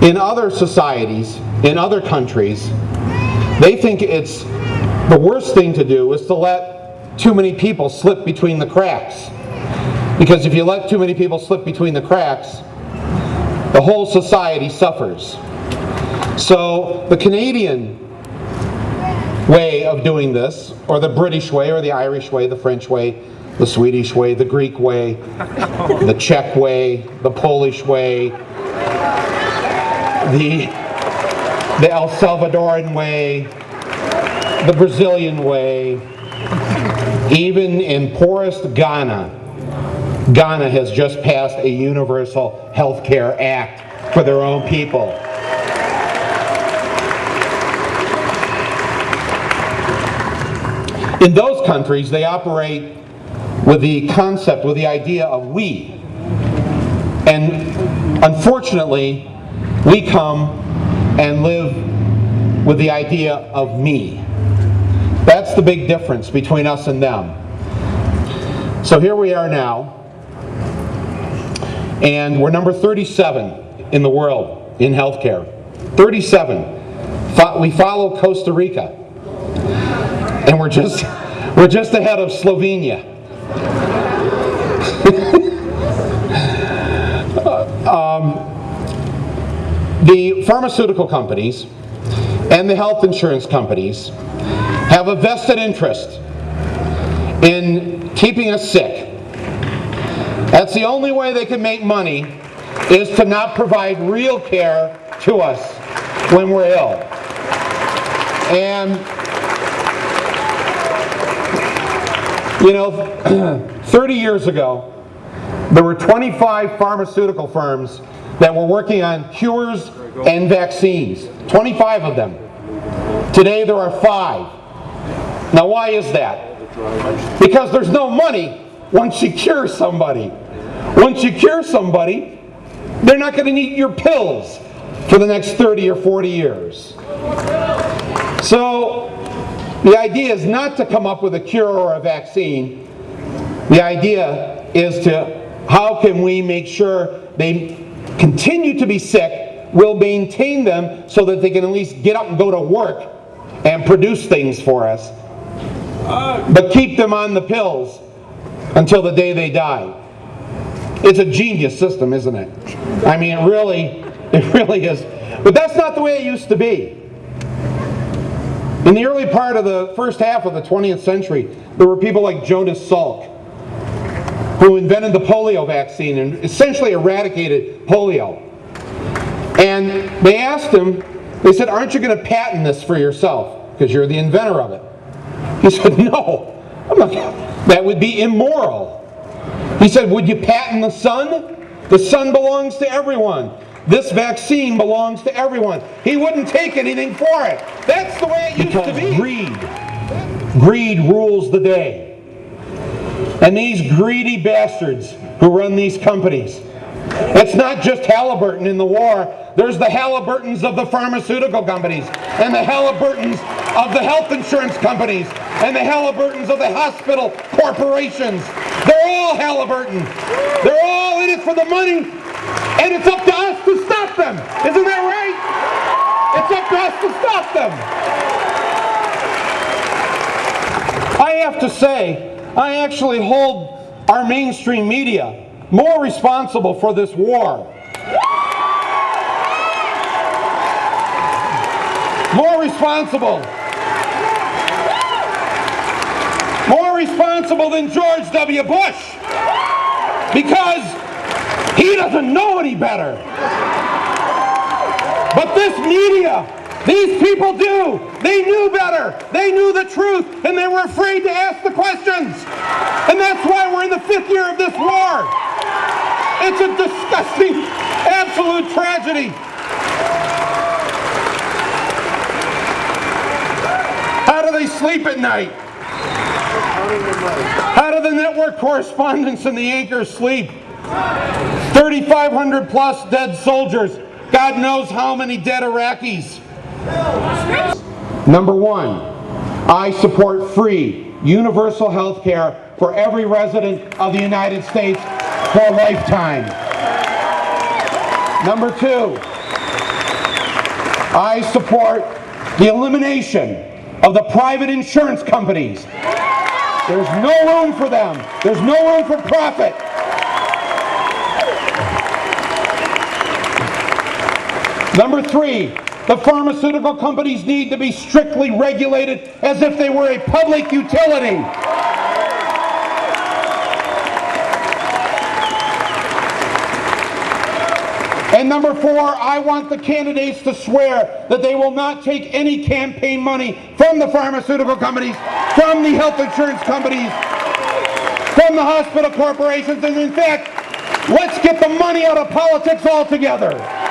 In other societies, in other countries, they think it's the worst thing to do is to let too many people slip between the cracks. Because if you let too many people slip between the cracks, the whole society suffers. So the Canadian way of doing this, or the British way, or the Irish way, the French way, the Swedish way, the Greek way, the Czech way, the Polish way, the El Salvadoran way, the Brazilian way, even in poorest Ghana. Ghana has just passed a universal health care act for their own people. In those countries, they operate with the concept, with the idea of we. And unfortunately, we come and live with the idea of me. That's the big difference between us and them. So here we are now, and we're number 37 in the world in healthcare. 37. We follow Costa Rica, and we're just ahead of Slovenia. The pharmaceutical companies and the health insurance companies have a vested interest in keeping us sick. That's the only way they can make money, is to not provide real care to us when we're ill. And, 30 years ago, there were 25 pharmaceutical firms that were working on cures and vaccines. 25 of them. Today there are 5. Now why is that? Because there's no money once you cure somebody. Once you cure somebody, they're not going to need your pills for the next 30 or 40 years. So the idea is not to come up with a cure or a vaccine. The idea is to, how can we make sure they continue to be sick, we'll maintain them so that they can at least get up and go to work and produce things for us, but keep them on the pills until the day they die. It's a genius system, isn't it? I mean, it really is. But that's not the way it used to be. In the early part of the first half of the 20th century, there were people like Jonas Salk, who invented the polio vaccine and essentially eradicated polio. And they asked him, they said, aren't you going to patent this for yourself, because you're the inventor of it? He said, no, I'm not. That would be immoral. He said, would you patent the sun? The sun belongs to everyone. This vaccine belongs to everyone. He wouldn't take anything for it. That's the way it used to be. Greed rules the day. And these greedy bastards who run these companies, it's not just Halliburton in the war. There's the Halliburtons of the pharmaceutical companies, and the Halliburtons of the health insurance companies, and the Halliburtons of the hospital corporations. They're all Halliburton. They're all in it for the money, and it's up to us to stop them. Isn't that right? It's up to us to stop them. I have to say, I actually hold our mainstream media more responsible for this war. More responsible. More responsible than George W. Bush. Because he doesn't know any better. But this media, these people do. They knew better. They knew the truth, and they were afraid to ask the questions. And that's why we're in the 5th year of this war. It's a disgusting, absolute tragedy. How do they sleep at night? How do the network correspondents and the anchors sleep? 3,500 plus dead soldiers. God knows how many dead Iraqis. Number 1, I support free, universal health care for every resident of the United States for a lifetime. Number 2, I support the elimination of the private insurance companies. There's no room for them. There's no room for profit. Number 3, the pharmaceutical companies need to be strictly regulated as if they were a public utility. And number 4, I want the candidates to swear that they will not take any campaign money from the pharmaceutical companies, from the health insurance companies, from the hospital corporations, and in fact, let's get the money out of politics altogether.